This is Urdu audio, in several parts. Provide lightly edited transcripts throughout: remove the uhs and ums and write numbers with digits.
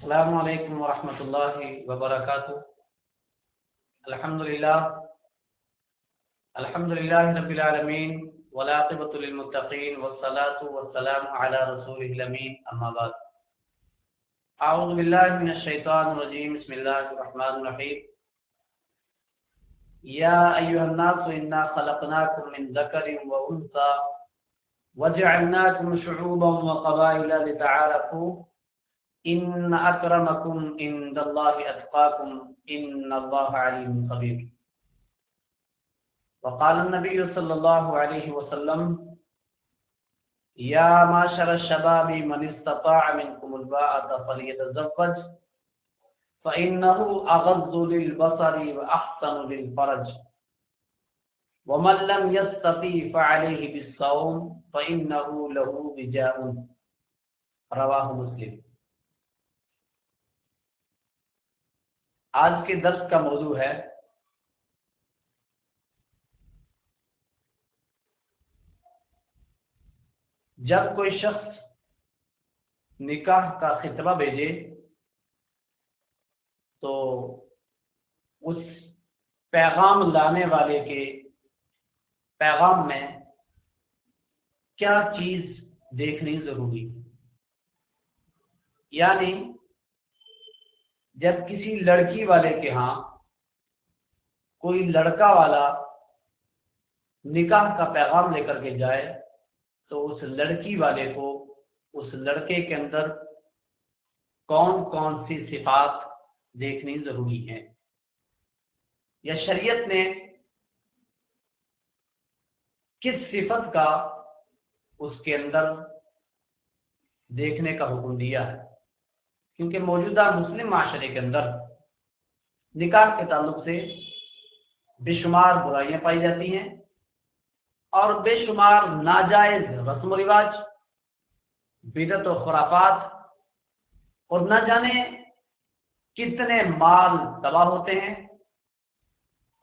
السلام علیکم ورحمۃ اللہ وبرکاتہ۔ الحمدللہ رب العالمین والعاقبۃ للمتقین والصلاة والسلام علی رسولہ الامین، اما بعد۔ اعوذ باللہ من الشیطان الرجیم، بسم اللہ الرحمن الرحیم۔ یا ایھا الناس انا خلقناکم من ذکر وانثی وجعلناکم شعوبا وقبائل لتعارفوا ان اکرمکم عند اللہ اتقاکم ان اللہ علیم خبیر۔ وقال النبی صلی اللہ علیہ وسلم یا معشر الشباب من استطاع منکم الباءۃ فلیتزوج فإنه اغض للبصر واحسن للفرج ومن لم يستطع فعليه بالصوم فإنه له وجاء، رواہ مسلم۔ آج کے درس کا موضوع ہے جب کوئی شخص نکاح کا خطبہ بھیجے تو اس پیغام لانے والے کے پیغام میں کیا چیز دیکھنی ضروری ہے۔ یعنی جب کسی لڑکی والے کے ہاں کوئی لڑکا والا نکاح کا پیغام لے کر کے جائے تو اس لڑکی والے کو اس لڑکے کے اندر کون کون سی صفات دیکھنی ضروری ہیں، یا شریعت نے کس صفت کا اس کے اندر دیکھنے کا حکم دیا ہے۔ کیونکہ موجودہ مسلم معاشرے کے اندر نکاح کے تعلق سے بے شمار برائیاں پائی جاتی ہیں اور بے شمار ناجائز رسم و رواج، بدعت و خرافات، اور نہ جانے کتنے مال تباہ ہوتے ہیں،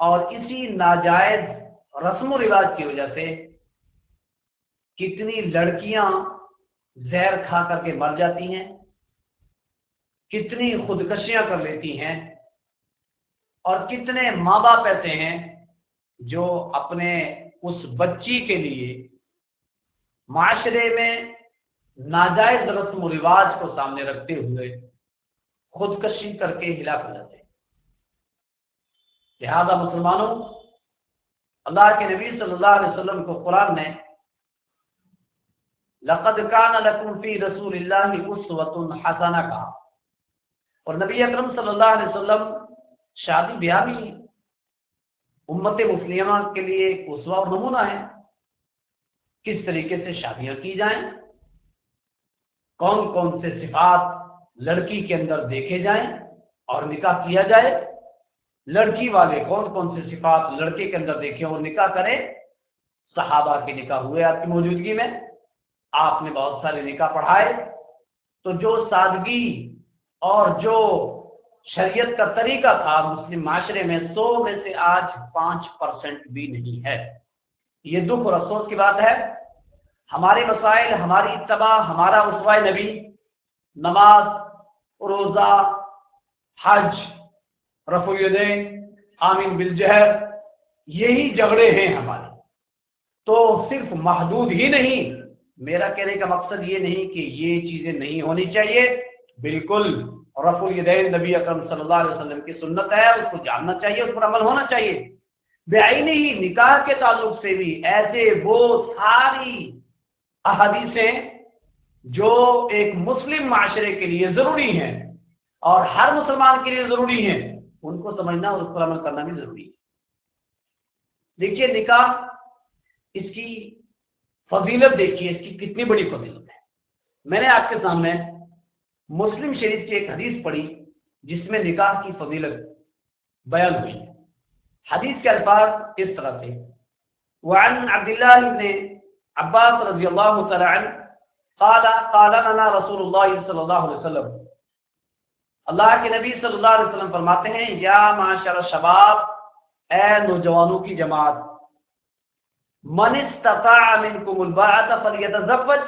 اور اسی ناجائز رسم و رواج کی وجہ سے کتنی لڑکیاں زہر کھا کر کے مر جاتی ہیں، کتنی خودکشیاں کر لیتی ہیں، اور کتنے ماں باپ ایسے ہیں جو اپنے اس بچی کے لیے معاشرے میں ناجائز رسم و رواج کو سامنے رکھتے ہوئے خودکشی کر کے ہلاک ہو جاتے ہیں۔ لہذا مسلمانوں، اللہ کے نبی صلی اللہ علیہ وسلم کو قرآن نے لقد کان لکم فی رسول اللہ اسوۃ حسنہ کہا، اور نبی اکرم صلی اللہ علیہ وسلم شادی بیاہ بھی امت مسلمہ کے لیے ایک اسوہ اور نمونہ ہے۔ کس طریقے سے شادیاں کی جائیں، کون کون سے صفات لڑکی کے اندر دیکھے جائیں اور نکاح کیا جائے، لڑکی والے کون کون سے صفات لڑکے کے اندر دیکھیں اور نکاح کریں۔ صحابہ کے نکاح ہوئے آپ کی موجودگی میں، آپ نے بہت سارے نکاح پڑھائے، تو جو سادگی اور جو شریعت کا طریقہ تھا مسلم معاشرے میں 100 میں سے آج 5% بھی نہیں ہے۔ یہ دکھ اور افسوس کی بات ہے۔ ہمارے مسائل، ہماری اتباع، ہمارا اسوہ نبی، نماز، روزہ، حج، رفع الیدین، آمین بالجہر، یہی جھگڑے ہیں ہمارے۔ تو صرف محدود ہی نہیں، میرا کہنے کا مقصد یہ نہیں کہ یہ چیزیں نہیں ہونی چاہیے، بالکل رفع الیدین نبی اکرم صلی اللہ علیہ وسلم کی سنت ہے، اس کو جاننا چاہیے، اس پر عمل ہونا چاہیے۔ بعین ہی نکاح کے تعلق سے بھی ایسے وہ ساری احادیثیں جو ایک مسلم معاشرے کے لیے ضروری ہیں اور ہر مسلمان کے لیے ضروری ہیں، ان کو سمجھنا اور اس پر عمل کرنا بھی ضروری ہے۔ دیکھیے نکاح، اس کی فضیلت دیکھیے، اس کی کتنی بڑی فضیلت ہے۔ میں نے آپ کے سامنے مسلم شریف کی ایک حدیث پڑھی جس میں نکاح کی فضیلت بیان ہوئی۔ حدیث کے الفاظ اس طرح سے، وعن عبداللہ بن عباس رضی اللہ تعالی عنہ قال قال لنا رسول اللہ صلی اللہ علیہ وسلم، اللہ کے نبی صلی اللہ علیہ وسلم فرماتے ہیں، یا معاشر الشباب، اے نوجوانوں کی جماعت، من استطاع منکم الباءۃ فلیتزوج،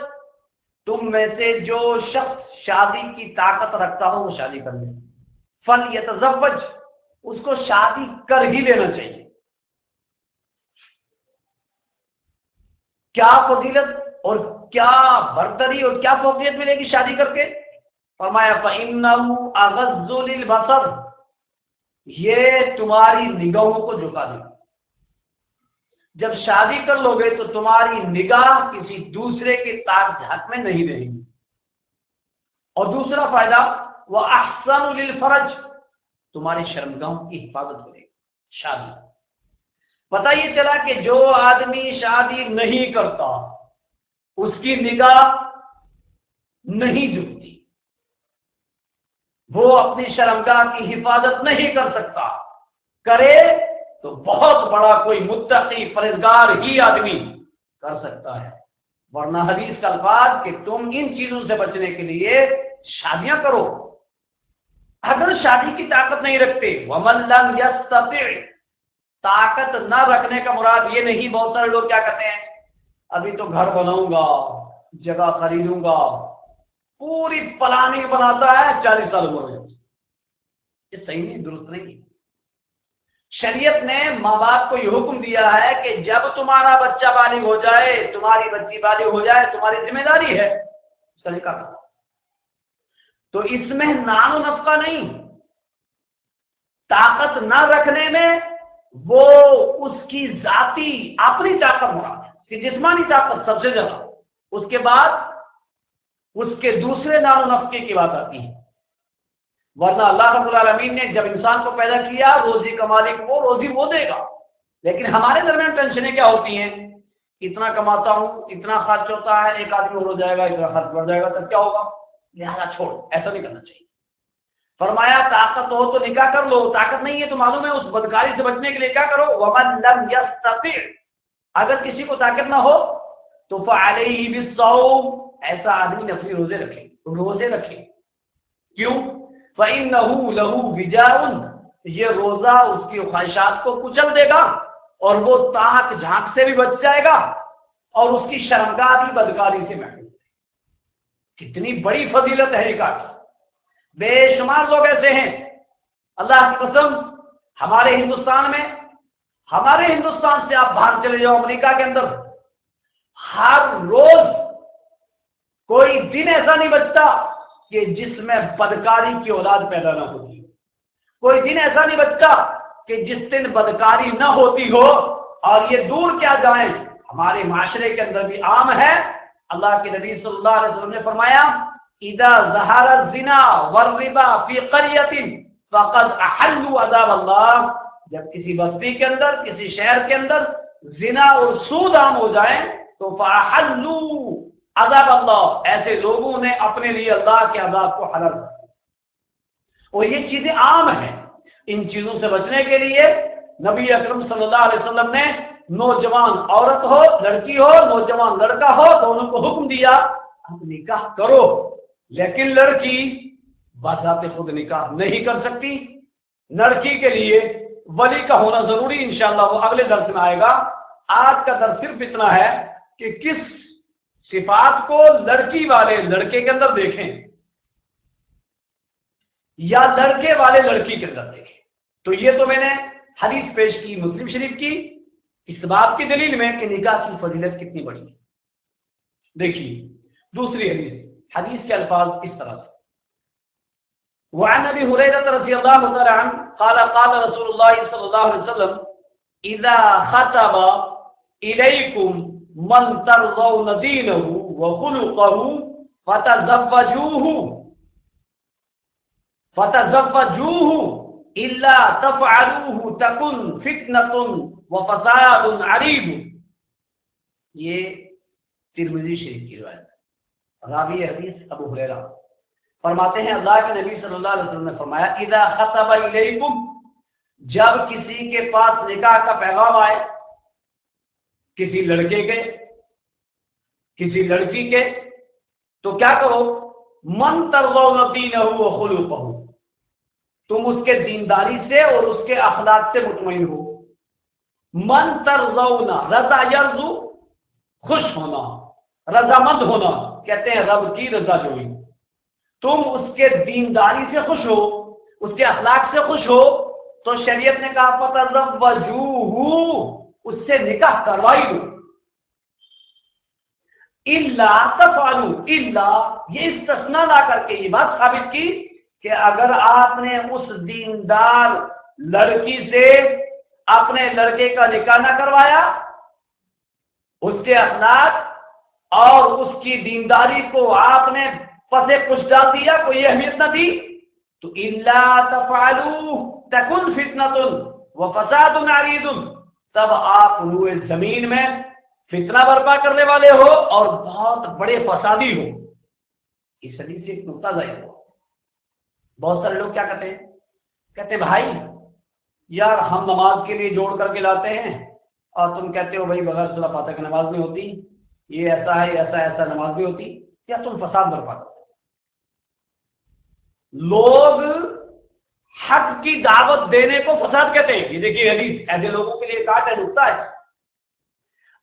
تم میں سے جو شخص شادی کی طاقت رکھتا ہو وہ شادی کر لے، فلیتزوج، اس کو شادی کر ہی لینا چاہیے۔ کیا فضیلت اور کیا برتری اور کیا فوقیت ملے گی شادی کر کے؟ فرمایا فَإِنَّهُ أَغَضُّ لِلْبَصَرِ، یہ تمہاری نگاہوں کو جھکا دے گا۔ جب شادی کر لو گے تو تمہاری نگاہ کسی دوسرے کے تاک جھانک میں نہیں رہے گی۔ اور دوسرا فائدہ وَأَحْسَنُ لِلْفَرَجِ، تمہاری شرمگاہوں کی حفاظت کرے گی شادی۔ پتہ یہ چلا کہ جو آدمی شادی نہیں کرتا اس کی نگاہ نہیں جھکتی، وہ اپنی شرمگاہ کی حفاظت نہیں کر سکتا، کرے تو بہت بڑا کوئی متقی پرہیزگار ہی آدمی کر سکتا ہے، ورنہ حدیث کا الفاظ کہ تم ان چیزوں سے بچنے کے لیے شادیاں کرو۔ اگر شادی کی طاقت نہیں رکھتے، وَمَن لَّمْ يَسْتَطِعْ، طاقت نہ رکھنے کا مراد یہ نہیں، بہت سارے لوگ کیا کہتے ہیں ابھی تو گھر بناؤں گا، جگہ خریدوں گا، پوری پلاننگ بناتا ہے 40 سال عمر میں، یہ صحیح نہیں، درست نہیں۔ شریعت نے ماں باپ کو یہ حکم دیا ہے کہ جب تمہارا بچہ بالغ ہو جائے، تمہاری بچی بالغ ہو جائے، تمہاری ذمہ داری ہے اس کا نکاح کرو۔ تو اس میں نان و نفقہ نہیں، طاقت نہ رکھنے میں وہ اس کی ذاتی اپنی طاقت مراد ہے، اس کی جسمانی طاقت سب سے زیادہ، اس کے بعد اس کے دوسرے نان و نفقے کی بات آتی ہے۔ ورنہ اللہ رب العالمین نے جب انسان کو پیدا کیا روزی کا مالک وہ، روزی وہ دے گا، لیکن ہمارے درمیان ٹینشنیں کیا ہوتی ہیں، اتنا کماتا ہوں، اتنا خرچ ہوتا ہے، ایک آدمی اور ہو جائے گا، اتنا خرچ بڑھ جائے گا، تب کیا ہوگا، لہذا چھوڑ، ایسا نہیں کرنا چاہیے۔ فرمایا طاقت ہو تو نکاح کر لو، طاقت نہیں ہے تو معلوم ہے اس بدکاری سے بچنے کے لیے کیا کرو، وَمَن لَّمْ يَسْتَطِعْ، اگر کسی کو طاقت نہ ہو تو فَعَلَيْهِ بِالصَّوْمِ، ایسا آدمی نفلی روزے رکھے۔ کیوں؟ فَإِنَّهُ لَهُ وِجَاءٌ، یہ روزہ اس کی خواہشات کو کچل دے گا اور وہ تاک جھانک سے بھی بچ جائے گا اور اس کی شرمگاہ بھی بدکاری سے محفوظ ہے۔ کتنی بڑی فضیلت ہے نکاح کی، بے شمار لوگ ایسے ہیں، اللہ کی قسم، ہمارے ہندوستان سے آپ باہر چلے جاؤ، امریکہ کے اندر ہر روز کوئی دن ایسا نہیں بچتا کہ جس میں بدکاری کی اولاد پیدا نہ ہوتی، کوئی دن ایسا نہیں بچتا کہ جس دن بدکاری نہ ہوتی ہو۔ اور یہ دور کیا جائیں، ہمارے معاشرے کے اندر بھی عام ہے۔ اللہ کے نبی صلی اللہ علیہ وسلم نے فرمایا اذا ظہر الزنا والربا فی قریۃ فقد احلوا عذاب اللہ، جب کسی بستی کے اندر، کسی شہر کے اندر زنا اور سود عام ہو جائے تو فاحلوا عذاب اللہ، ایسے لوگوں نے اپنے لیے اللہ کے عذاب کو حلال کر دیا۔ اور یہ چیزیں عام ہیں، ان چیزوں سے بچنے کے لیے نبی اکرم صلی اللہ علیہ وسلم نے نوجوان عورت ہو، لڑکی ہو، نوجوان لڑکا ہو، دونوں کو حکم دیا اب نکاح کرو، لیکن لڑکی بذات خود نکاح نہیں کر سکتی، لڑکی کے لیے ولی کا ہونا ضروری، انشاءاللہ وہ اگلے درس میں آئے گا۔ آج کا درس صرف اتنا ہے کہ کس صفات کو لڑکی والے لڑکے کے اندر دیکھیں یا لڑکے والے لڑکی کے اندر دیکھیں۔ تو یہ تو میں نے حدیث پیش کی مسلم شریف کی، اس بات کی دلیل میں کہ نکاح کی فضیلت کتنی بڑی ہے۔ دیکھیے دوسری حدیث کے الفاظ اس طرح سے، وعن ابی ہریرہ رضی اللہ تعالی عنہ قال قال رسول اللہ صلی اللہ علیہ وسلم اذا خطب الیکم من ترضون دینہ وخلقہ فتزوجوہ الا تفعلوہ تکن فتنۃ وفساد عریض۔ یہ ترمذی شریف کی روایت، راوی حدیث ابو ہریرہ فرماتے ہیں اللہ کے نبی صلی اللہ علیہ وسلم نے فرمایا اذا خطب الیکم، جب کسی کے پاس نکاح کا پیغام آئے، کسی لڑکے کے، کسی لڑکی کے، تو کیا کرو، من ترضون دینہ وخلقہ، تم اس کے دینداری سے اور اس کے اخلاق سے مطمئن ہو۔ من ترضون، رضا یرضو خوش ہونا، رضامند ہونا، کہتے ہیں رب کی رضا جوئی، تم اس کے دینداری سے خوش ہو، اس کے اخلاق سے خوش ہو، تو شریعت نے کہا فتزوجوہ، اس سے نکاح کروائی دو۔ الا تفعلوا، الا یہ استثناء لا کر کے یہ بات ثابت کی کہ اگر آپ نے اس دیندار لڑکی سے اپنے لڑکے کا نکاح نہ کروایا، اس کے اخلاق اور اس کی دینداری کو آپ نے پسے کچھ ڈال دیا، کوئی اہمیت نہ دی، تو الا تفعلوا تکن فتنۃ وفساد عریض، تب آپ روئے زمین میں فتنہ برپا کرنے والے ہو اور بہت بڑے فسادی ہو۔ اس حدیث سے ایک نقطہ ظاہر ہوا، بہت سارے لوگ کیا کہتے ہیں، کہتے بھائی یار ہم نماز کے لیے جوڑ کر کے لاتے ہیں اور تم کہتے ہو بھائی بغیر سورہ فاتحہ کی نماز نہیں ہوتی، یہ ایسا ہے ایسا نماز نہیں ہوتی، یا تم فساد برپا کرتے۔ لوگ حق کی دعوت دینے کو فساد کہتے ہیں۔ یہ دیکھیے حدیث ایسے لوگوں کے لیے کاٹ ہے، نقطہ ہے۔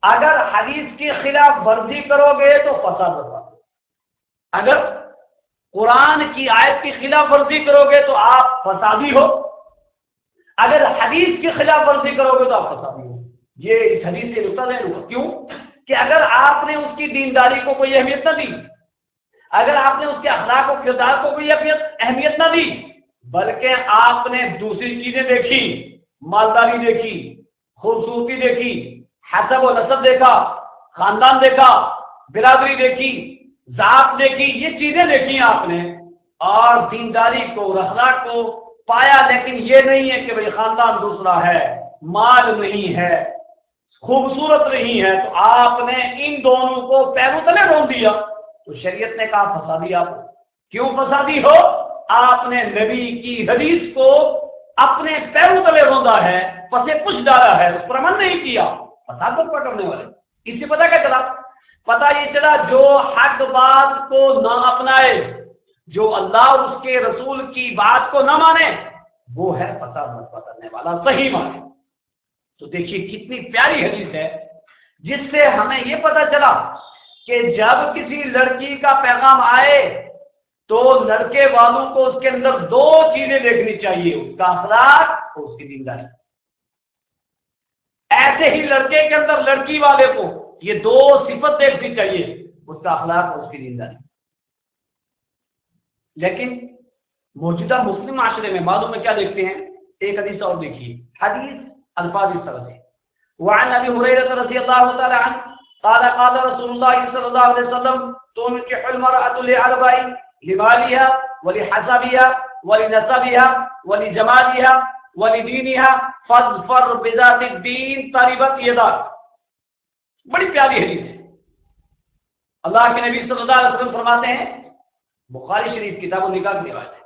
اگر حدیث کی خلاف ورزی کرو گے تو فساد برپا کرو، اگر قرآن کی آیت کی خلاف ورزی کرو گے تو آپ فسادی ہو، اگر حدیث کی خلاف ورزی کرو گے تو آپ فسادی ہو۔ یہ اس حدیث سے نقطہ ذہن ہوا، کیوں کہ اگر آپ نے اس کی دینداری کو کوئی اہمیت نہ دی، اگر آپ نے اس کے اخلاق و کردار کو کوئی اہمیت نہ دی، بلکہ آپ نے دوسری چیزیں دیکھی، مالداری دیکھی، خوبصورتی دیکھی، حسب و نسب دیکھا، خاندان دیکھا، برادری دیکھی، ذات دیکھی، یہ چیزیں دیکھی آپ نے اور دینداری کو اور اخلاق کو پایا، لیکن یہ نہیں ہے کہ بھئی خاندان دوسرا ہے، مال نہیں ہے، خوبصورت نہیں ہے، تو آپ نے ان دونوں کو پیروں تلے ڈال دیا، تو شریعت نے کہا فسادی آپ ہو۔ کیوں فسادی ہو؟ آپ نے نبی کی حدیث کو اپنے پیروں تلے روندا ہے، پسے کچھ ڈالا ہے، اس پر عمل نہیں کیا، فساد برپا کرنے والے۔ اس سے پتہ کیا چلا؟ پتہ یہ چلا جو حق بات کو نہ اپنائے، جو اللہ اور اس کے رسول کی بات کو نہ مانے، وہ ہے فساد برپا کرنے والا، صحیح مانے۔ تو دیکھیے کتنی پیاری حدیث ہے، جس سے ہمیں یہ پتہ چلا کہ جب کسی لڑکی کا پیغام آئے تو لڑکے والوں کو اس کے اندر دو چیزیں دیکھنی چاہیے، اس کا اخلاق اور اس کی دینداری۔ ایسے ہی لڑکے کے اندر لڑکی والے کو یہ دو صفت دیکھنی چاہیے، اس کا اخلاق اور اس کی دینداری۔ لیکن موجودہ مسلم معاشرے میں معلوم ہے کیا دیکھتے ہیں؟ ایک حدیث اور دیکھیے، حدیث الفاظ اس طرح سے، وعن ابی ہریرہ رضی اللہ تعالی عنہ قال قال رسول اللہ صلی اللہ علیہ وسلم تنكح المرأة لأربع لمالها ولحسبها ولنسبها ولجمالها ولدينها فاظفر بذات الدين تربت يداك۔ بڑی پیاری حدیث ہے۔ اللہ کے نبی صلی اللہ علیہ وسلم فرماتے ہیں، بخاری شریف کتاب النکاح کی روایت ہے،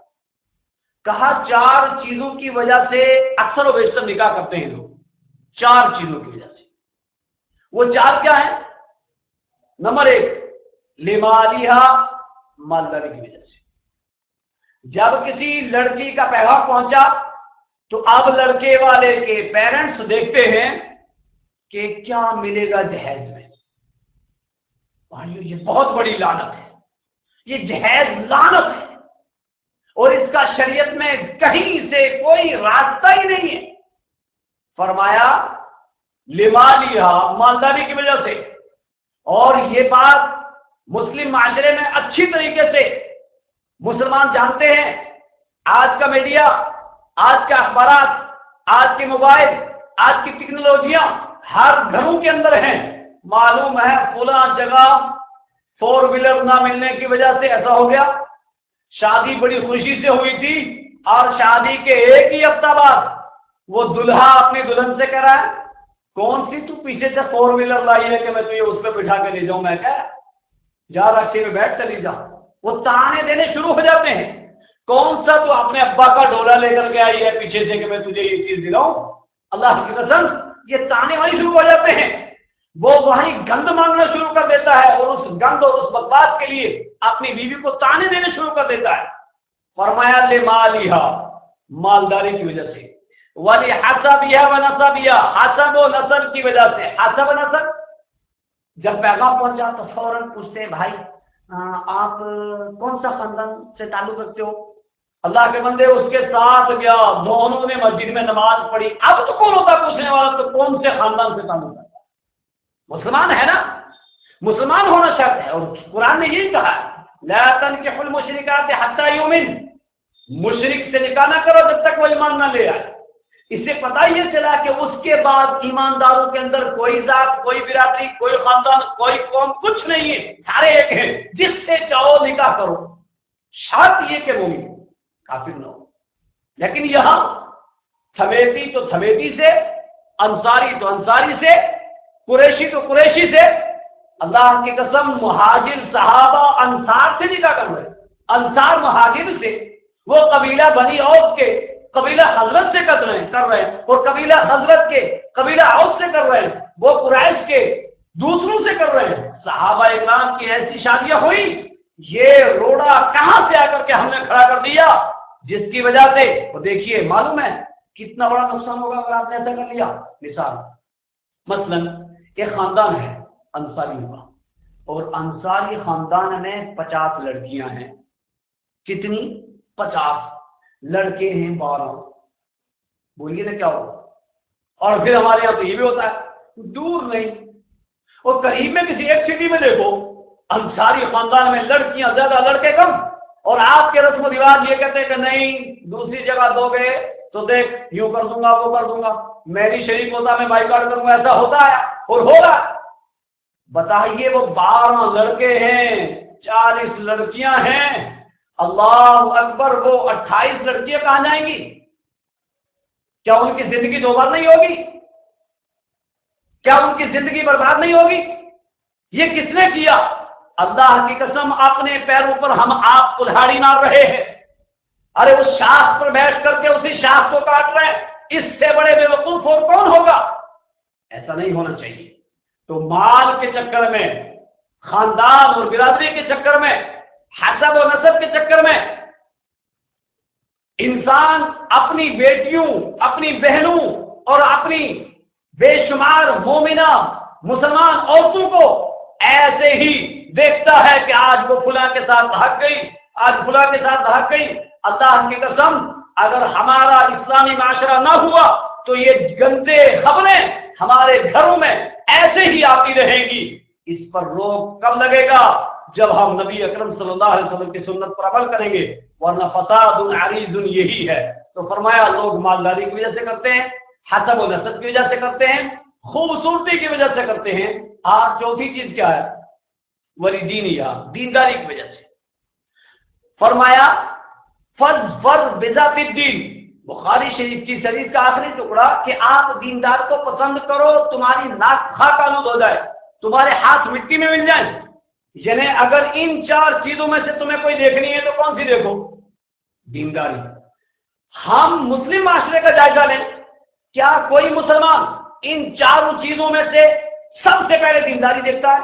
کہا چار چیزوں کی وجہ سے اکثر و بیشتر نکاح کرتے ہیں لوگ، چار چیزوں کی وجہ سے۔ وہ چار کیا ہیں؟ نمبر ایک، لمالیہا، مالداری کی وجہ سے۔ جب کسی لڑکی کا پیغام پہنچا تو اب لڑکے والے کے پیرنٹس دیکھتے ہیں کہ کیا ملے گا جہیز میں۔ بھائیو یہ بہت بڑی لعنت ہے، یہ جہیز لعنت ہے، اور اس کا شریعت میں کہیں سے کوئی راستہ ہی نہیں ہے۔ فرمایا لمالیہا، مالداری کی وجہ سے۔ اور یہ بات مسلم معاشرے میں اچھی طریقے سے مسلمان جانتے ہیں۔ آج کا میڈیا، آج کا اخبارات، آج کے موبائل، آج کی ٹیکنالوجیاں ہر گھروں کے اندر ہیں۔ معلوم ہے فلاں جگہ 4 ویلر نہ ملنے کی وجہ سے ایسا ہو گیا، شادی بڑی خوشی سے ہوئی تھی اور شادی کے ایک ہی ہفتہ بعد وہ دلہا اپنی دلہن سے کہہ رہا ہے کون سی تو پیچھے سے 4 ویلر لائی ہے کہ میں تجھے اس پہ بٹھا کے لے جاؤں؟ میں کہا جا رکشے میں بیٹھ چلی جا۔ وہ تانے دینے شروع ہو جاتے ہیں، کون سا تو اپنے ابا کا ڈولا لے کر کے آئی ہے پیچھے سے کہ میں تجھے یہ چیز دلاؤں؟ اللہ کی قسم یہ تانے وہیں شروع ہو جاتے ہیں۔ وہ وہیں گند مانگنا شروع کر دیتا ہے اور اس گند اور اس بکواس کے لیے اپنی بیوی کو تانے دینے شروع کر دیتا ہے۔ فرمایا لمالیہا، مالداری کی وجہ سے، وَلِحَسَبِهَا وَنَسَبِهَا، حسب و نسب کی وجہ سے۔ حسب و نسب، جب پیغام پہنچا تو فوراً پوچھتے ہیں بھائی آپ کون سا خاندان سے تعلق رکھتے ہو؟ اللہ کے بندے اس کے ساتھ گیا، دونوں نے مسجد میں نماز پڑھی۔ اب تو کون ہوتا پوچھنے والا، تو کون سے خاندان سے تعلق رکھتا ہے؟ مسلمان ہے نا، مسلمان ہونا شرط ہے، اور قرآن نے یہی کہا ہے لا تنکحوا المشرکات حتی یؤمن، مشرک سے نکاح نہ کرو جب تک وہ ایمان نہ لے آئے۔ اس سے پتہ یہ چلا کہ اس کے بعد ایمانداروں کے اندر کوئی ذات، کوئی برادری، کوئی خاندان، کوئی قوم کچھ نہیں ہے، سارے ایک ہیں، جس سے چاہو نکاح کرو، شرط یہ کہ مومن کافر نہ ہو۔ لیکن یہاں تھمیتی تو تھمیتی سے، انصاری تو انصاری سے، قریشی تو قریشی سے، اللہ کی قسم مہاجر صحابہ انصار سے نکاح کر رہے، انصار مہاجر سے، وہ قبیلہ بنی اوس کے قبیلہ حضرت سے کر رہے ہیں، اور قبیلہ حضرت کے قبیلہ اوس سے کر رہے ہیں، وہ قریش کے دوسروں سے کر رہے ہیں۔ صحابہ اکرام کی ایسی شادیاں ہوئی، یہ روڑا کہاں سے آ کر کے ہم نے کھڑا کر دیا، جس کی وجہ سے وہ دیکھیے معلوم ہے کتنا بڑا نقصان ہوگا اگر آپ نے ایسا کر لیا۔ مثال مثلا ایک خاندان ہے انصاریوں کا، اور انصاری خاندان میں 50 لڑکیاں ہیں۔ کتنی؟ 50 لڑکے ہیں 12۔ بولیے نا کیا ہوگا؟ اور پھر ہمارے یہاں تو یہ بھی ہوتا ہے، دور نہیں، اور قریب میں کسی ایک سٹی میں دیکھو انصاری خاندان میں لڑکیاں زیادہ لڑکے کم، اور آپ کے رسم و رواج یہ کہتے ہیں کہ نہیں دوسری جگہ دو گے تو دیکھ یوں کر دوں گا وہ کر دوں گا، میں بھی شریک ہوتا میں بائیکاٹ کروں گا۔ ایسا ہوتا ہے اور ہوگا۔ بتائیے وہ 12 لڑکے ہیں، 40 لڑکیاں ہیں، اللہ اکبر، وہ 28 لڑکیاں کہاں جائیں گی؟ کیا ان کی زندگی دوبار نہیں ہوگی؟ کیا ان کی زندگی برباد نہیں ہوگی؟ یہ کس نے کیا؟ اللہ کی قسم اپنے پیروں پر ہم آپ کلہاڑی مار رہے ہیں۔ ارے اس شاخ پر بیٹھ کر کے اسی شاخ کو کاٹ رہے ہیں، اس سے بڑے بے وقوف اور کون ہوگا؟ ایسا نہیں ہونا چاہیے۔ تو مال کے چکر میں، خاندان اور برادری کے چکر میں، حسب و نسب کے چکر میں انسان اپنی بیٹیوں، اپنی بہنوں اور اپنی بے شمار مومنہ مسلمان عورتوں کو ایسے ہی دیکھتا ہے کہ آج وہ فلاں کے ساتھ بھاگ گئی، آج فلاں کے ساتھ بھاگ گئی۔ اللہ کی قسم اگر ہمارا اسلامی معاشرہ نہ ہوا تو یہ گندے خبریں ہمارے گھروں میں ایسے ہی آتی رہیں گی۔ اس پر روک کب لگے گا؟ جب ہم نبی اکرم صلی اللہ علیہ وسلم کی سنت پر عمل کریں گے، ورنہ فساد عریض یہی ہے۔ تو فرمایا لوگ مالداری کی وجہ سے کرتے ہیں، حسب و نسب کی وجہ سے کرتے ہیں، خوبصورتی کی وجہ سے کرتے ہیں، اور چوتھی چیز کیا ہے؟ ولی دینیا، دینداری کی وجہ سے۔ فرمایا فظفر بذات الدین، بخاری شریف کی حدیث کا آخری ٹکڑا کہ آپ دیندار کو پسند کرو، تمہاری ناک خاک آلود ہو جائے، تمہارے ہاتھ مٹی میں مل جائیں۔ یعنی اگر ان 4 چیزوں میں سے تمہیں کوئی دیکھنی ہے تو کون سی دیکھو؟ دینداری۔ ہم مسلم معاشرے کا جائزہ لیں، کیا کوئی مسلمان ان 4 چیزوں میں سے سب سے پہلے دینداری دیکھتا ہے؟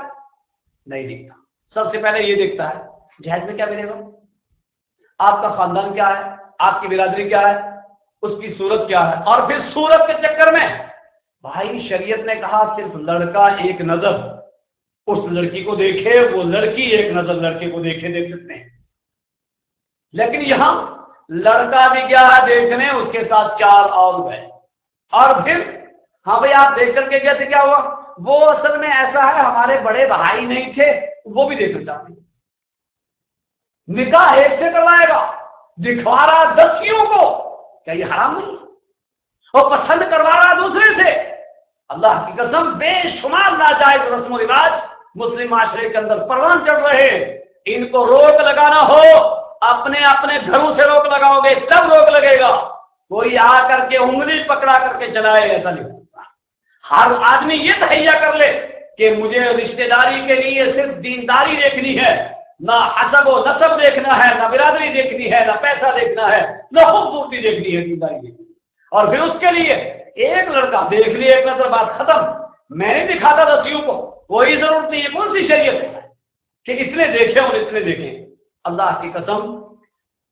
نہیں دیکھتا۔ سب سے پہلے یہ دیکھتا ہے جہیز میں کیا ملے گا، آپ کا خاندان کیا ہے، آپ کی برادری کیا ہے، اس کی صورت کیا ہے، اور پھر صورت کے چکر میں بھائی شریعت نے کہا صرف لڑکا ایک نظر اس لڑکی کو دیکھے، وہ لڑکی ایک نظر لڑکے کو دیکھ سکتے ہیں۔ لیکن یہاں لڑکا بھی گیا دیکھنے، اس کے ساتھ 4 اور گئے، اور پھر ہاں بھائی آپ دیکھ کر کے کیسے کیا ہوا؟ وہ اصل میں ایسا ہے ہمارے بڑے بھائی نہیں تھے، وہ بھی دیکھنا چاہتے ہیں۔ نکاح ایک سے کروائے گا، دکھوا رہا 10 کو، کیا یہ حرام نہیں؟ اور پسند کروا رہا دوسرے سے۔ اللہ کی قسم بے شمار ناجائز رسم و رواج مسلم معاشرے کے اندر پروان چڑھ رہے ہیں۔ ان کو روک لگانا ہو، اپنے اپنے گھروں سے روک لگاؤ گے تب روک لگے گا۔ کوئی آ کر کے انگلی پکڑا کر کے چلائے ایسا نہیں ہوتا۔ ہر آدمی یہ تہیا کر لے کہ مجھے رشتہ داری کے لیے صرف دینداری دیکھنی ہے، نہ حسب و نسب دیکھنا ہے، نہ برادری دیکھنی ہے، نہ پیسہ دیکھنا ہے، نہ خوبصورتی دیکھنی ہے، دینداری دیکھنی ہے۔ اور پھر اس کے لیے ایک لڑکا دیکھ لیے، ایک نظر بات ختم، میں نہیں دکھاتا 10 کو، کوئی ضرورت نہیں ہے۔ کون سی شریعت ہے کہ اس نے دیکھے اور اس نے دیکھے؟ اللہ کی قسم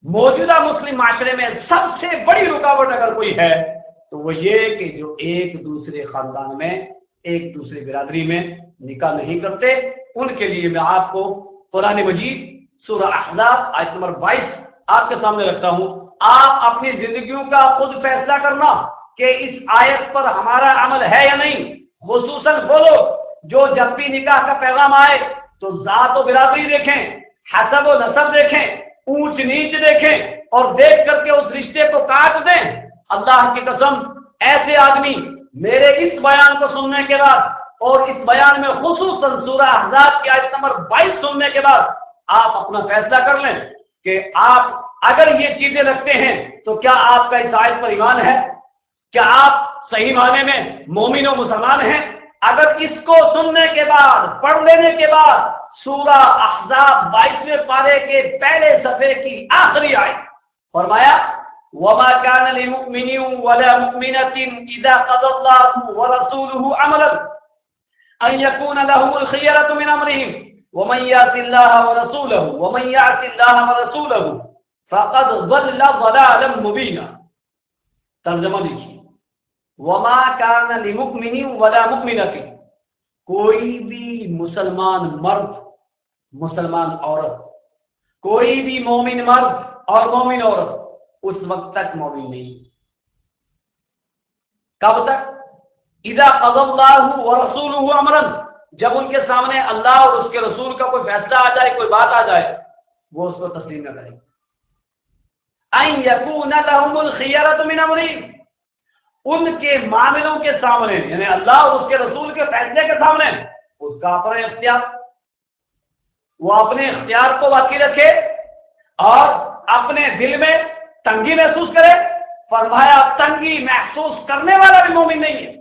موجودہ مسلم معاشرے میں سب سے بڑی رکاوٹ اگر کوئی ہے تو وہ یہ کہ جو ایک دوسرے خاندان میں، ایک دوسرے برادری میں نکاح نہیں کرتے، ان کے لیے میں آپ کو قرآن مجید سورہ احزاب آیت نمبر 22 آپ کے سامنے رکھتا ہوں. آپ اپنی زندگیوں کا خود فیصلہ کرنا کہ اس آیت پر ہمارا عمل ہے یا نہیں. خصوصاً وہ لوگ جو جب بھی نکاح کا پیغام آئے تو ذات و برادری دیکھیں، حسب و نسب دیکھیں، اونچ نیچ دیکھیں اور دیکھ کر کے اس رشتے کو کاٹ دیں. اللہ کی قسم ایسے آدمی میرے اس بیان کو سننے کے بعد اور اس بیان میں خصوصاً سورہ احزاب کی آیت نمبر 22 سننے کے بعد آپ اپنا فیصلہ کر لیں کہ آپ اگر یہ چیزیں رکھتے ہیں تو کیا آپ کا اس آیت پر ایمان ہے؟ کیا آپ صحیح معنی میں مومن و مسلمان ہیں؟ اگر اس کو سننے کے بعد، پڑھ لینے کے بعد سورہ احزاب 22ویں پارے کے پہلے صفحے کی آخری آیت فرمایا وَمَا كَانَ لِمُؤْمِنٍ وَلَا مُؤْمِنَةٍ إِذَا قَضَى اللَّهُ وَرَسُولُهُ أَمْرًا أَن يَكُونَ لَهُمُ الْخِيَرَةُ مِنْ أَمْرِهِمْ وَمَن يَعْصِ اللَّهَ وَرَسُولَهُ فَقَدْ ضَلَّ ضَلَالًا مُبِينًا. ترجمہ دیکھیے. وَمَا كَانَ لِمُؤْمِنٍ وَلَا مُؤْمِنَةٍ، کوئی بھی مسلمان مرد، مسلمان عورت، کوئی بھی مومن مرد اور مومن عورت اس وقت تک مومن نہیں. کب تک؟ اذا قضى الله ورسوله امرا، جب ان کے سامنے اللہ اور اس کے رسول کا کوئی فیصلہ آ جائے، کوئی بات آ جائے، وہ اس کو تسلیم نہ کریں. ان يكون لهم الخيرة من امرهم، ان کے معاملوں کے سامنے یعنی اللہ اور اس کے رسول کے فیصلے کے سامنے اس کا اپنا اختیار، وہ اپنے اختیار کو باقی رکھے اور اپنے دل میں تنگی محسوس کرے. فرمایا تنگی محسوس کرنے والا بھی مومن نہیں ہے.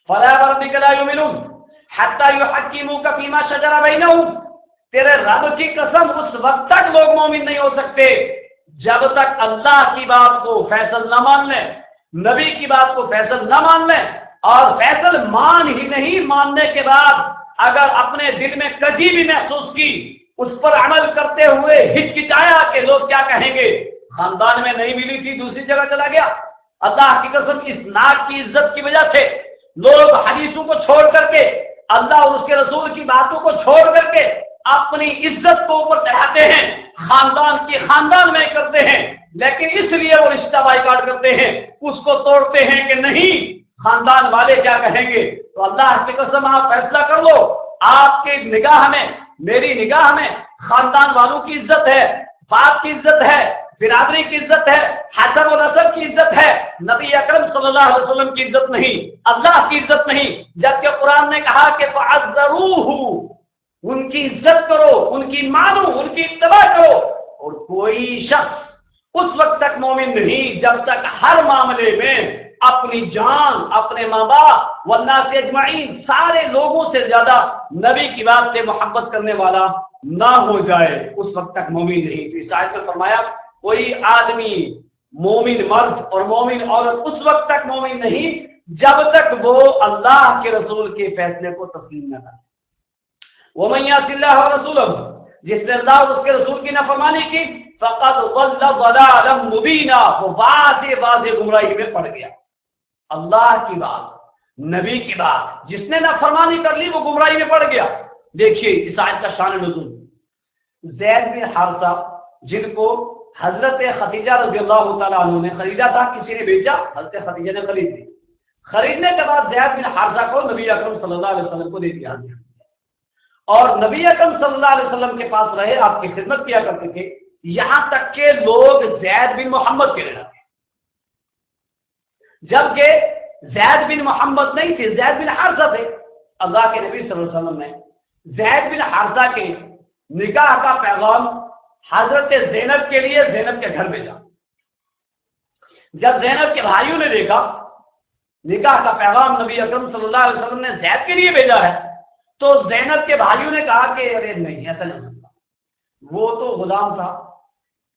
فَلَا وَرَبِّكَ لَا يُؤْمِنُونَ حَتَّى يُحَكِّمُوكَ فِيمَا شَجَرَ بَيْنَهُمْ، تیرے رب کی قسم اس وقت تک لوگ مومن نہیں ہو سکتے جب تک اللہ کی بات کو فیصل نہ مان لیں، نبی کی بات کو فیصل نہ مان لیں، اور فیصل مان ہی نہیں ماننے کے بعد اگر اپنے دل میں کجی بھی محسوس کی، اس پر عمل کرتے ہوئے ہچکچایا کہ لوگ کیا کہیں گے، خاندان میں نہیں ملی تھی دوسری جگہ چلا گیا. اللہ کی قسم اس ناک کی عزت کی وجہ سے لوگ حدیثوں کو چھوڑ کر کے، اللہ اور اس کے رسول کی باتوں کو چھوڑ کر کے اپنی عزت کو اوپر چڑھاتے ہیں، خاندان کی خاندان میں کرتے ہیں، لیکن اس لیے وہ رشتہ بائیکاٹ کرتے ہیں، اس کو توڑتے ہیں کہ نہیں خاندان والے کیا کہیں گے. تو اللہ کی قسم آپ فیصلہ کر لو. آپ کے نگاہ میں، میری نگاہ میں خاندان والوں کی عزت ہے، باپ کی عزت ہے، برادری کی عزت ہے، حسب و نسب کی عزت ہے، نبی اکرم صلی اللہ علیہ وسلم کی عزت نہیں، اللہ کی عزت نہیں. جبکہ قرآن نے کہا کہ فَعَزَّرُوهُ، ان کی عزت کرو، ان کی مانو، ان کی اتباع کرو. اور کوئی شخص اس وقت تک مومن نہیں جب تک ہر معاملے میں اپنی جان، اپنے ماں باپ والناس اجمعین سارے لوگوں سے زیادہ نبی کی بات سے محبت کرنے والا نہ ہو جائے، اس وقت تک مومن نہیں. تو اس آیت میں فرمایا کوئی آدمی مومن مرد اور مومن عورت اس وقت تک مومن نہیں جب تک وہ اللہ کے رسول کے فیصلے کو تسلیم نہ کرے. وَمَن يَعْصِ اللَّهَ وَرَسُولَهُ، جس نے اللہ اور اس کے رسول کی نافرمانی کی، فَقَدْ ضَلَّ ضَلَالًا مُبِينًا، وہ واضح گمراہی میں پڑ گیا. اللہ کی بات، نبی کی بات جس نے نافرمانی کر لی وہ گمراہی میں پڑ گیا. دیکھیے اس آیت کا شان نزول. زید بن حارثہ جن کو حضرت خدیجہ رضی اللہ تعالیٰ عنہ نے خریدا تھا، کسی نے بیچا، حضرت خدیجہ نے خرید لی. خریدنے کے بعد زید بن حارثہ کو نبی اکرم صلی اللہ علیہ وسلم کو دے دیا اور نبی اکرم صلی اللہ علیہ وسلم کے پاس رہے، آپ کی خدمت کیا کرتے تھے، یہاں تک کہ لوگ زید بن محمد کے لگے. جبکہ زید بن محمد نہیں تھے، زید بن حارثہ تھے. اللہ کے نبی صلی اللہ علیہ وسلم نے زید بن حارثہ کے نکاح کا پیغام حضرت زینب کے لیے زینب کے گھر بھیجا. جب زینب کے بھائیوں نے دیکھا نکاح کا پیغام نبی اکرم صلی اللہ علیہ وسلم نے زید کے لیے بھیجا ہے، تو زینب کے بھائیوں نے کہا کہ ارے نہیں، ایسا نہیں ہوتا، وہ تو غلام تھا،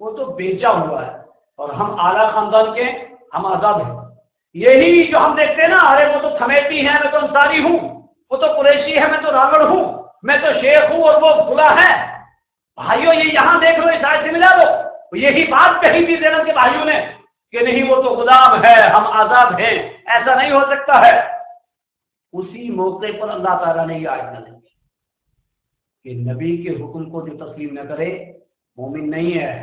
وہ تو بیچا ہوا ہے، اور ہم اعلیٰ خاندان کے، ہم آزاد ہیں. یہی جو ہم دیکھتے ہیں نا، ارے وہ تو تھمیتی ہے، میں تو انصاری ہوں، وہ تو قریشی ہے، میں تو راوڑ ہوں، میں تو شیخ ہوں اور وہ بھلا ہے. بھائیوں یہ یہاں دیکھ لو، اس آیت سے ملا لو. یہی بات کہی تھی زینب کے بھائیوں نے کہ نہیں وہ تو غلام ہے، ہم آزاد ہیں، ایسا نہیں ہو سکتا ہے. اسی موقع پر اللہ تعالیٰ نے یہ آیت نازل کی کہ نبی کے حکم کو جو تسلیم نہ کرے مومن نہیں ہے۔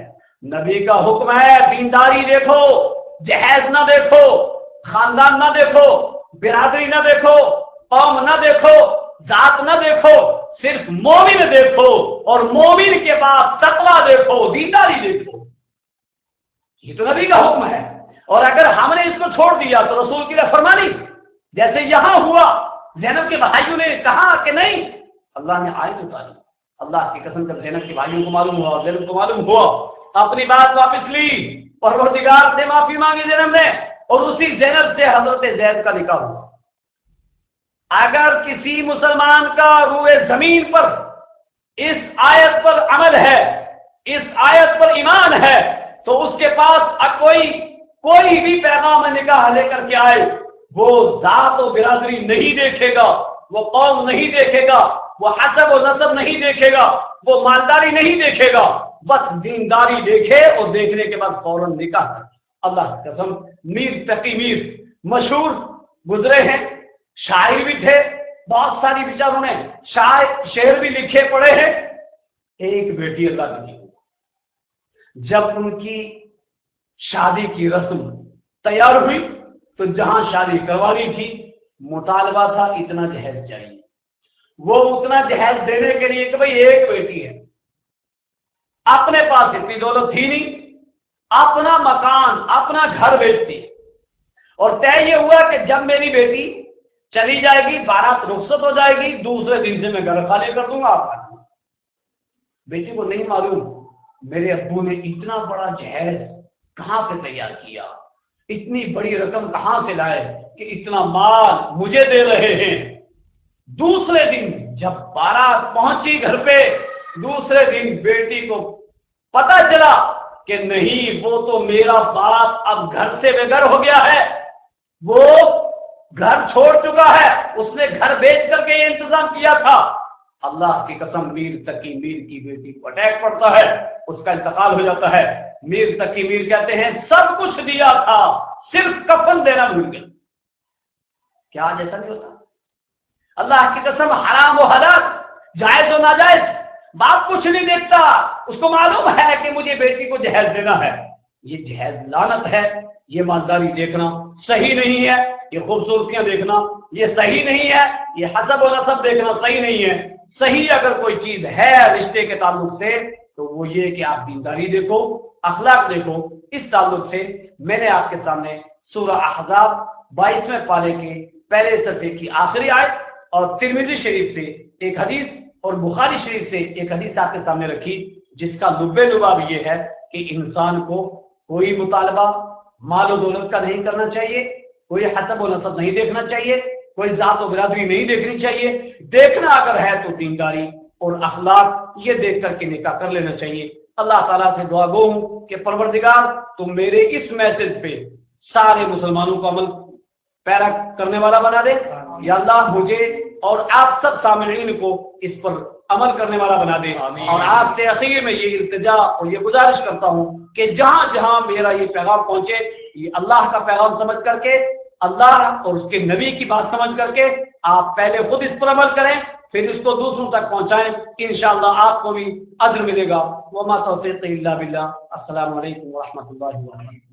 نبی کا حکم ہے دینداری دیکھو، جہیز نہ دیکھو، خاندان نہ دیکھو، برادری نہ دیکھو، قوم نہ دیکھو، ذات نہ دیکھو، صرف مومن دیکھو، اور مومن کے بعد تقویٰ دیکھو، دینداری دیکھو۔ یہ تو نبی کا حکم ہے، اور اگر ہم نے اس کو چھوڑ دیا تو رسول کی فرمانی جیسے یہاں ہوا، زینب کے بھائیوں نے کہا کہ نہیں، اللہ نے آیت اتاری، اللہ کی قسم کر زینب کے بھائیوں کو معلوم ہوا، زینب کو معلوم ہوا، اپنی بات واپس لی، پروردگار سے معافی مانگی زینب نے، اور اسی زینب سے حضرت زید کا نکاح ہوا۔ اگر کسی مسلمان کا روئے زمین پر اس آیت پر عمل ہے، اس آیت پر ایمان ہے، تو اس کے پاس کوئی بھی پیغام نکاح لے کر کے آئے، وہ ذات و برادری نہیں دیکھے گا، وہ قوم نہیں دیکھے گا، وہ حسب و نسب نہیں دیکھے گا، وہ مالداری نہیں دیکھے گا، بس دینداری دیکھے، اور دیکھنے کے بعد فوراً نکاح کر۔ اللہ کی قسم، میر تقی میر مشہور گزرے ہیں، شاعر بھی تھے، بہت ساری بیچاروں نے شعر بھی لکھے پڑے ہیں۔ ایک بیٹی اللہ کی، جب ان کی شادی کی رسم تیار ہوئی تو جہاں شادی کروانی تھی مطالبہ تھا اتنا جہیز چاہیے، وہ اتنا جہیز دینے کے لیے کہ بھئی ایک بیٹی ہے، اپنے پاس اتنی دولت تھی نہیں، اپنا مکان اپنا گھر بیچتی، اور طے یہ ہوا کہ جب میری بیٹی چلی جائے گی، بارات رخصت ہو جائے گی، دوسرے دن سے میں گھر خالی کر دوں گا، آپ بیٹی کو نہیں معلوم میرے ابو نے اتنا بڑا جہیز کہاں سے تیار کیا، اتنی بڑی رقم کہاں سے لائے کہ اتنا مال مجھے دے رہے ہیں۔ دوسرے دن جب بارات پہنچی گھر پہ، دوسرے دن بیٹی کو پتا چلا کہ نہیں، وہ تو میرا باپ اب گھر سے بے گھر ہو گیا ہے، وہ گھر چھوڑ چکا ہے، اس نے گھر بیچ کر کے یہ انتظام کیا تھا۔ اللہ کی قسم، میر تقی میر کی بیٹی کو اٹیک پڑتا ہے، اس کا انتقال ہو جاتا ہے۔ میر تقی میر کہتے ہیں سب کچھ دیا تھا، صرف کفن دینا بھول گیا۔ کیا آج ایسا نہیں ہوتا؟ اللہ کی قسم، حرام و حلال، جائز و ناجائز، باپ کچھ نہیں دیکھتا، اس کو معلوم ہے کہ مجھے بیٹی کو جہیز دینا ہے۔ یہ جہیز لعنت ہے، یہ مالداری دیکھنا صحیح نہیں ہے، یہ خوبصورتیاں دیکھنا یہ صحیح نہیں ہے، یہ حسب و نسب دیکھنا صحیح نہیں ہے۔ صحیح اگر کوئی چیز ہے رشتے کے تعلق سے تو وہ یہ کہ آپ دینداری دیکھو، اخلاق دیکھو۔ اس تعلق سے میں نے آپ کے سامنے سورہ احزاب 22ویں پارے کے پہلے صفحے کی آخری آیت اور ترمذی شریف سے ایک حدیث اور بخاری شریف سے ایک حدیث آپ کے سامنے رکھی، جس کا لب لباب یہ ہے کہ انسان کو کوئی مطالبہ مال و دولت کا نہیں کرنا چاہیے، کوئی حسب و نسب نہیں دیکھنا چاہیے، کوئی ذات و برادری نہیں دیکھنی چاہیے، دیکھنا اگر ہے تو دینداری اور اخلاق یہ دیکھ کر کے نکاح کر لینا چاہیے۔ اللہ تعالیٰ سے دعا گو ہوں کہ پروردگار تم میرے اس میسج پہ سارے مسلمانوں کو عمل پیرا کرنے والا بنا دے، یا اللہ مجھے اور آپ سب سامعین کو اس پر عمل کرنے والا بنا دے۔ اور آپ سے اخیر میں یہ التجا اور یہ گزارش کرتا ہوں کہ جہاں جہاں میرا یہ پیغام پہنچے، یہ اللہ کا پیغام سمجھ کر کے، اللہ اور اس کے نبی کی بات سمجھ کر کے آپ پہلے خود اس پر عمل کریں، پھر اس کو دوسروں تک پہنچائیں، انشاءاللہ آپ کو بھی اجر ملے گا۔ وما توفیقی الا باللہ۔ السلام علیکم ورحمۃ اللہ وبرکاتہ۔